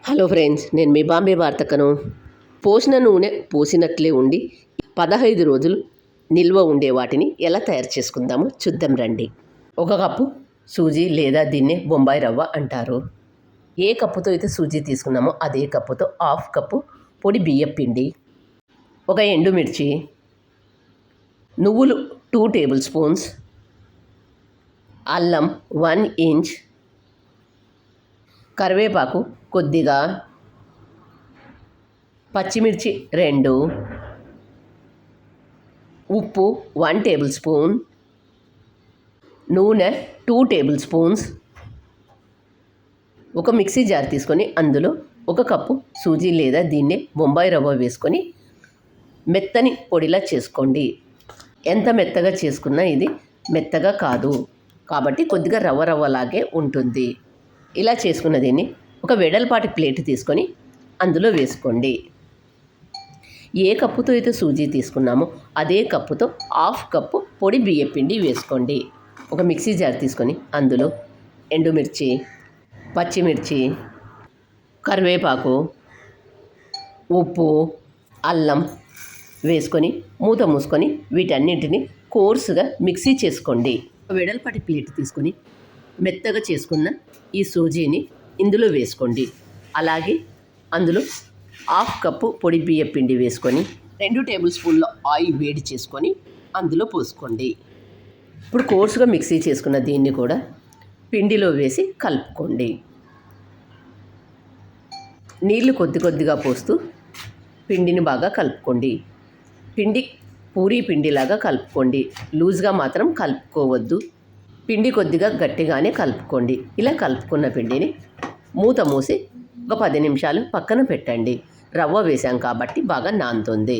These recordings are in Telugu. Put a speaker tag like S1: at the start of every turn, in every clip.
S1: హలో ఫ్రెండ్స్, నేను మీ బాంబే వార్తకను. పోసిన నూనె పోసినట్లే ఉండి 15 రోజులు నిల్వ ఉండే వాటిని ఎలా తయారు చేసుకుందామో చూద్దాం రండి. 1 కప్పు సూజీ లేదా దీన్నే బొంబాయి రవ్వ అంటారు. ఏ కప్పుతో అయితే సూజీ తీసుకున్నామో అదే కప్పుతో 1/2 కప్పు పొడి బియ్యం పిండి, 1 ఎండుమిర్చి, నువ్వులు 2 టేబుల్ స్పూన్స్, అల్లం 1 ఇంచ్, కరివేపాకు కొద్దిగా, పచ్చిమిర్చి 2, ఉప్పు 1 టేబుల్ స్పూన్, నూనె 2 టేబుల్ స్పూన్స్. ఒక మిక్సీ జార్ తీసుకొని అందులో 1 కప్పు సూజీ లేదా దీన్నే బొంబాయి రవ్వ వేసుకొని మెత్తని పొడిలా చేసుకోండి. ఎంత మెత్తగా చేసుకున్నా ఇది మెత్తగా కాదు కాబట్టి కొద్దిగా రవ్వలాగే ఉంటుంది. ఇలా చేసుకున్న దీన్ని ఒక వెడల్పాటి ప్లేట్ తీసుకొని అందులో వేసుకోండి. ఏ కప్పుతో అయితే సూజీ తీసుకున్నామో అదే కప్పుతో 1/2 కప్పు పొడి బియ్యం పిండి వేసుకోండి. ఒక మిక్సీ జార్ తీసుకొని అందులో ఎండుమిర్చి, పచ్చిమిర్చి, కరివేపాకు, ఉప్పు, అల్లం వేసుకొని మూత మూసుకొని వీటన్నింటిని కోర్సుగా మిక్సీ చేసుకోండి. వెడల్పాటి ప్లేట్ తీసుకొని మెత్తగా చేసుకున్న ఈ సూజీని ఇందులో వేసుకోండి. అలాగే అందులో 1/2 కప్పు పొడి బియ్యం పిండి వేసుకొని 2 టేబుల్ స్పూన్ల ఆయిల్ వేడి చేసుకొని అందులో పోసుకోండి. ఇప్పుడు కోర్సుగా మిక్సీ చేసుకున్న దీన్ని కూడా పిండిలో వేసి కలుపుకోండి. నీళ్లు కొద్దిగా పోస్తూ పిండిని బాగా కలుపుకోండి. పిండి పూరీ పిండిలాగా కలుపుకోండి. లూజ్గా మాత్రం కలుపుకోవద్దు. పిండి కొద్దిగా గట్టిగానే కలుపుకోండి. ఇలా కలుపుకున్న పిండిని మూత మూసి ఒక 10 నిమిషాలు పక్కన పెట్టండి. రవ్వ వేసాం కాబట్టి బాగా నానుతుంది.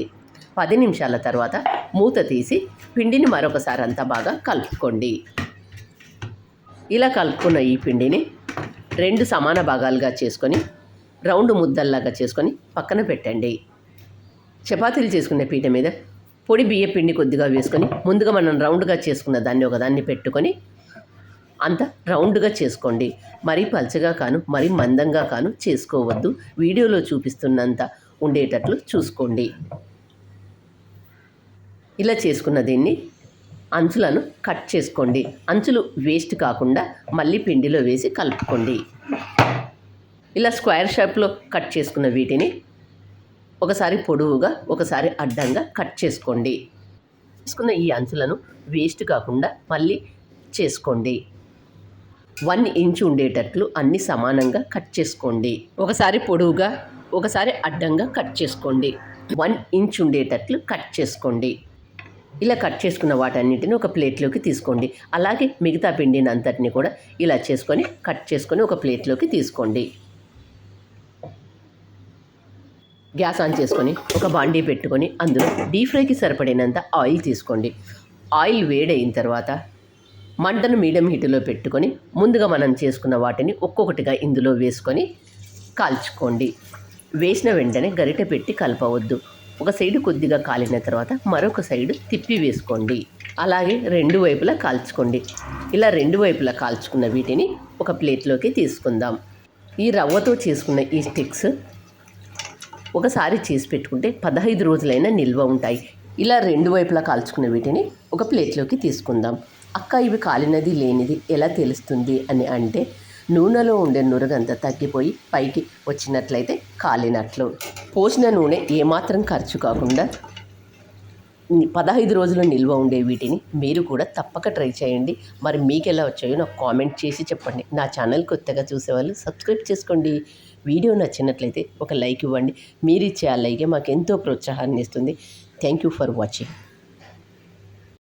S1: 10 నిమిషాల తర్వాత మూత తీసి పిండిని మరొకసారి అంతా బాగా కలుపుకోండి. ఇలా కలుపుకున్న ఈ పిండిని 2 సమాన భాగాలుగా చేసుకొని రౌండ్ ముద్దల్లాగా చేసుకొని పక్కన పెట్టండి. చపాతీలు చేసుకునే పీట మీద పొడి బియ్య పిండి కొద్దిగా వేసుకొని ముందుగా మనం రౌండ్గా చేసుకున్న దాన్ని ఒకదాన్ని పెట్టుకొని అంత రౌండ్గా చేసుకోండి. మరీ పల్చగా కాను మరీ మందంగా కాను చేసుకోవద్దు. వీడియోలో చూపిస్తున్నంత ఉండేటట్లు చూసుకోండి. ఇలా చేసుకున్న దీన్ని అంచులను కట్ చేసుకోండి. అంచులు వేస్ట్ కాకుండా మళ్ళీ పిండిలో వేసి కలుపుకోండి. ఇలా స్క్వేర్ షేప్లో కట్ చేసుకున్న వీటిని ఒకసారి పొడవుగా ఒకసారి అడ్డంగా కట్ చేసుకోండి. చేసుకున్న ఈ అంచులను వేస్ట్ కాకుండా మళ్ళీ చేసుకోండి. 1 ఇంచ్ ఉండేటట్లు అన్ని సమానంగా కట్ చేసుకోండి. ఒకసారి పొడవుగా ఒకసారి అడ్డంగా కట్ చేసుకోండి. 1 ఇంచ్ ఉండేటట్లు కట్ చేసుకోండి. ఇలా కట్ చేసుకున్న వాటన్నిటిని ఒక ప్లేట్లోకి తీసుకోండి. అలాగే మిగతా పిండిని అంతటిని కూడా ఇలా చేసుకొని కట్ చేసుకొని ఒక ప్లేట్లోకి తీసుకోండి. గ్యాస్ ఆన్ చేసుకొని ఒక బాండీ పెట్టుకొని అందులో డీప్ ఫ్రైకి సరిపడినంత ఆయిల్ తీసుకోండి. ఆయిల్ వేడైన తర్వాత మంటను మీడియం హీటులో పెట్టుకొని ముందుగా మనం చేసుకున్న వాటిని ఒక్కొక్కటిగా ఇందులో వేసుకొని కాల్చుకోండి. వేసిన వెంటనే గరిటె పెట్టి కలపవద్దు. ఒక సైడు కొద్దిగా కాలిన తర్వాత మరొక సైడు తిప్పి వేసుకోండి. అలాగే 2 వైపులా కాల్చుకోండి. ఇలా 2 వైపులా కాల్చుకున్న వీటిని ఒక ప్లేట్లోకి తీసుకుందాం. ఈ రవ్వతో చేసుకున్న ఈ స్టిక్స్ ఒకసారి చేసి పెట్టుకుంటే 15 రోజులైనా నిల్వ ఉంటాయి. ఇలా 2 వైపులా కాల్చుకున్న వీటిని ఒక ప్లేట్లోకి తీసుకుందాం. అక్క, ఇవి కాలినది లేనిది ఎలా తెలుస్తుంది అని అంటే నూనెలో ఉండే నురగంతా తగ్గిపోయి పైకి వచ్చినట్లయితే కాలినట్లు. పోసిన నూనె ఏమాత్రం ఖర్చు కాకుండా 15 రోజులు నిల్వ ఉండే వీటిని మీరు కూడా తప్పక ట్రై చేయండి. మరి మీకు ఎలా వచ్చాయో నాకు కామెంట్ చేసి చెప్పండి. నా ఛానల్ కొత్తగా చూసేవాళ్ళు సబ్స్క్రైబ్ చేసుకోండి. వీడియో నచ్చినట్లయితే ఒక లైక్ ఇవ్వండి. మీరు ఇచ్చే ఆ లైకే మాకు ఎంతో ప్రోత్సాహాన్ని ఇస్తుంది. Thank you for watching.